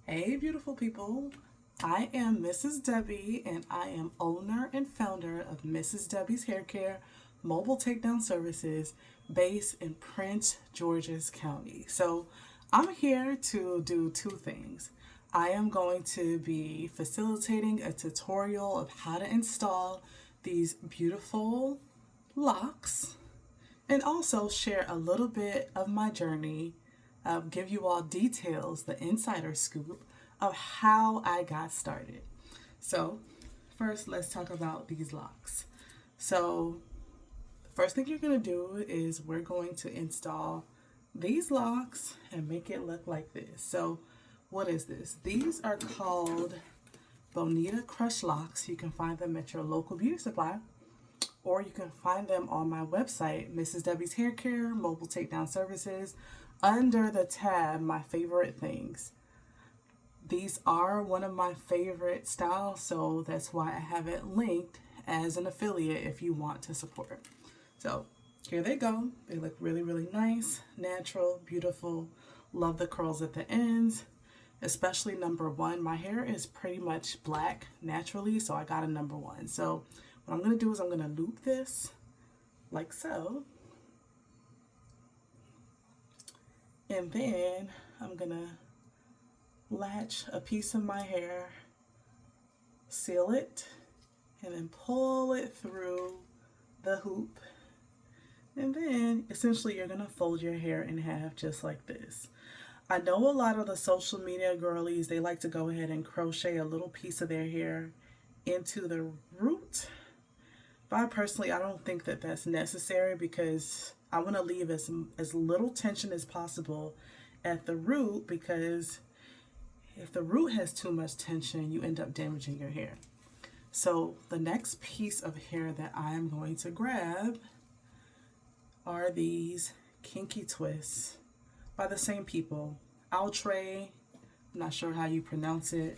Hey, beautiful people. I am Mrs. Debbie, and I am owner and founder of Mrs. Debbie's Hair Care Mobile Takedown Services based in Prince George's County. So, I'm here to do two things. I am going to be facilitating a tutorial of how to install these beautiful locks and also share a little bit of my journey, give you all details, the insider scoop of how I got started. So, first, let's talk about these locks. So, the first thing you're going to do is we're going to install these locks and make it look like this. So, what is this? These are called Bonita Crush Locks. You can find them at your local beauty supply, or you can find them on my website, Mrs. Debbie's Hair Care Mobile Takedown Services, under the tab My Favorite Things. These are one of my favorite styles, so that's why I have it linked as an affiliate if you want to support. So here they go. They look really, really nice, natural, beautiful. Love the curls at the ends, especially number one. My hair is pretty much black naturally, so I got a number one. So what I'm going to do is I'm going to loop this like so. And then I'm going to latch a piece of my hair, seal it, and then pull it through the hoop. And then essentially you're going to fold your hair in half just like this. I know a lot of the social media girlies, they like to go ahead and crochet a little piece of their hair into the root. But I don't think that that's necessary because I want to leave as little tension as possible at the root, because if the root has too much tension, you end up damaging your hair. So the next piece of hair that I am going to grab are these kinky twists by the same people. Outre, I'm not sure how you pronounce it.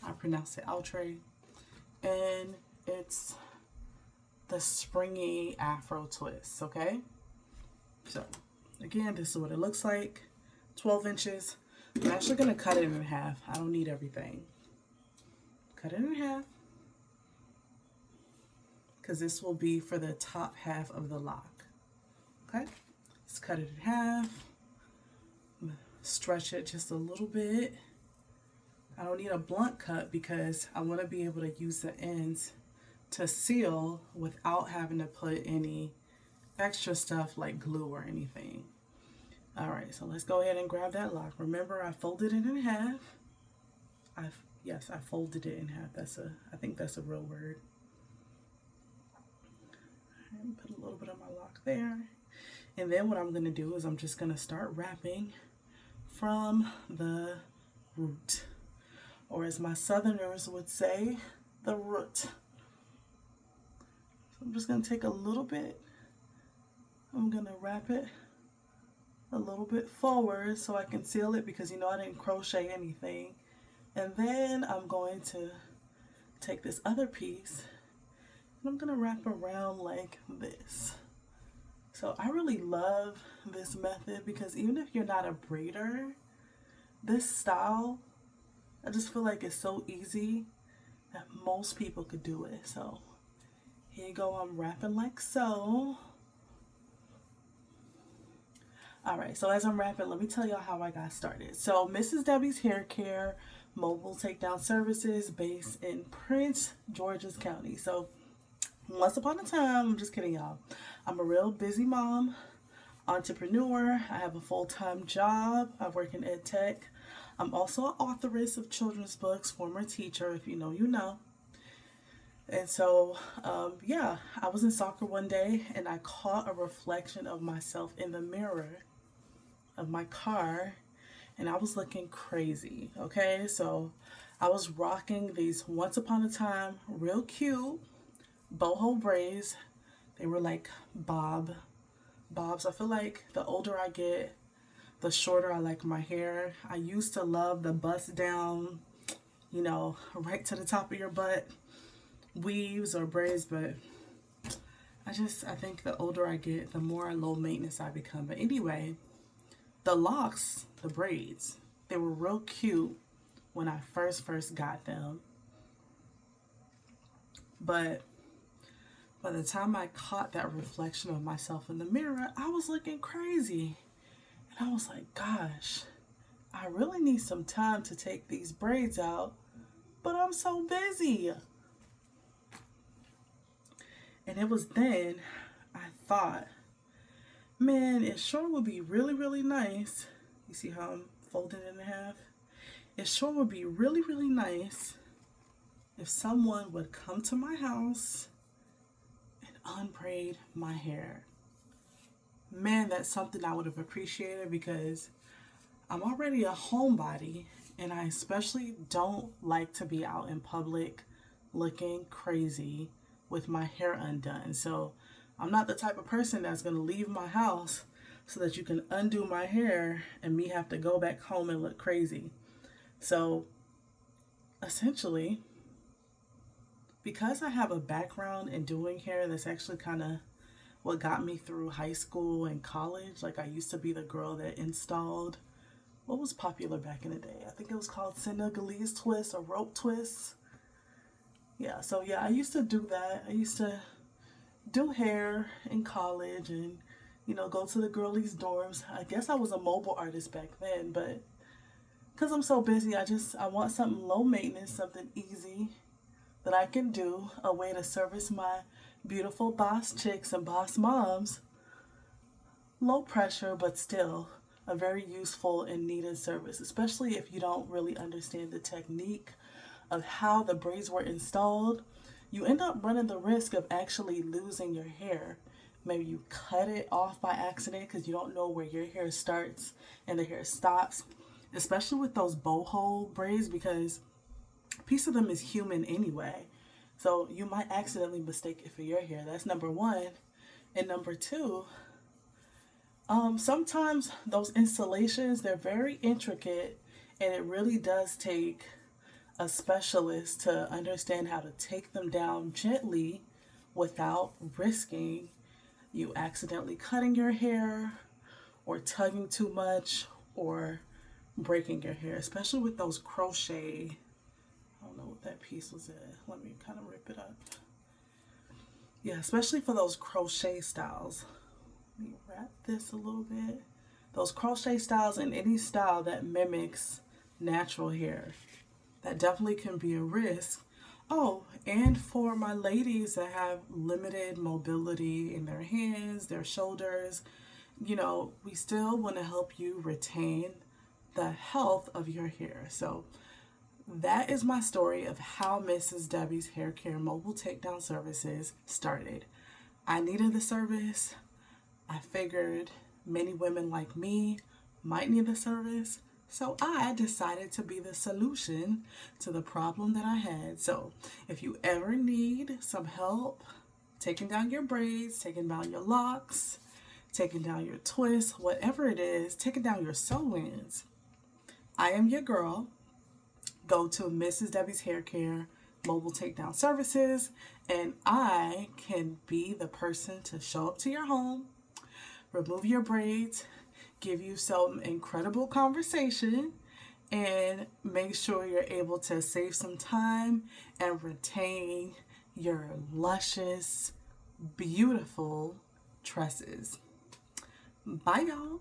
I pronounce it outre. And it's the springy afro twist, okay? So again, this is what it looks like. 12 inches. I'm actually going to cut it in half. I don't need everything. Cut it in half, because this will be for the top half of the lock. Okay? Let's cut it in half. Stretch it just a little bit. I don't need a blunt cut because I want to be able to use the ends to seal without having to put any extra stuff like glue or anything. All right, so let's go ahead and grab that lock. Remember, I folded it in half. Yes, I folded it in half. I think that's a real word. And put a little bit of my lock there. And then what I'm going to do is I'm just going to start wrapping from the root, or as my southerners would say, the root. So I'm just going to take a little bit. I'm going to wrap it a little bit forward so I can seal it, because I didn't crochet anything. And then I'm going to take this other piece and I'm going to wrap around like this. So I really love this method because even if you're not a braider, this style, I just feel like it's so easy that most people could do it. So here you go, I'm wrapping like so. All right, so as I'm wrapping, let me tell y'all how I got started. So Mrs. Debbie's Hair Care Mobile Takedown Services based in Prince George's County. So once upon a time, I'm just kidding y'all, I'm a real busy mom, entrepreneur. I have a full-time job. I work in ed tech. I'm also an authoress of children's books, former teacher. If you know, you know. And so, I was in soccer one day and I caught a reflection of myself in the mirror of my car, and I was looking crazy. Okay, so I was rocking these once upon a time real cute boho braids. They were like bobs. I feel like the older I get, the shorter I like my hair. I used to love the bust down, right to the top of your butt weaves or braids, but I think the older I get, the more low maintenance I become. But anyway, the locks, the braids, they were real cute when I first got them. But by the time I caught that reflection of myself in the mirror, I was looking crazy. And I was like, gosh, I really need some time to take these braids out, but I'm so busy. And it was then I thought, man, it sure would be really, really nice. You see how I'm folding it in half? It sure would be really, really nice if someone would come to my house and unbraid my hair. Man, that's something I would have appreciated because I'm already a homebody and I especially don't like to be out in public looking crazy with my hair undone. So I'm not the type of person that's going to leave my house so that you can undo my hair and me have to go back home and look crazy. So essentially, because I have a background in doing hair, that's actually kind of what got me through high school and college. Like I used to be the girl that installed what was popular back in the day. I think it was called Senegalese twist or rope twists. Yeah, so yeah, I used to do that. I used to do hair in college and, you know, go to the girlies' dorms. I guess I was a mobile artist back then, but because I'm so busy, I want something low maintenance, something easy that I can do, a way to service my beautiful boss chicks and boss moms. Low pressure, but still a very useful and needed service, especially if you don't really understand the technique of how the braids were installed. You end up running the risk of actually losing your hair. Maybe you cut it off by accident because you don't know where your hair starts and the hair stops, especially with those boho braids, because a piece of them is human anyway. So you might accidentally mistake it for your hair. That's number one. And number two, sometimes those installations, they're very intricate and it really does take a specialist to understand how to take them down gently without risking you accidentally cutting your hair or tugging too much or breaking your hair, especially with those crochet. I don't know what that piece was at. Let me kind of rip it up. Yeah, especially for those crochet styles. Let me wrap this a little bit. Those crochet styles and any style that mimics natural hair, that definitely can be a risk. Oh, and for my ladies that have limited mobility in their hands, their shoulders, you know, we still want to help you retain the health of your hair. So that is my story of how Mrs. Debbie's Hair Care Mobile Takedown Services started. I needed the service. I figured many women like me might need the service. So I decided to be the solution to the problem that I had. So if you ever need some help taking down your braids, taking down your locks, taking down your twists, whatever it is, taking down your sew-ins, I am your girl. Go to Mrs. Debbie's Hair Care Mobile Takedown Services and I can be the person to show up to your home, remove your braids, give you some incredible conversation, and make sure you're able to save some time and retain your luscious, beautiful tresses. Bye, y'all.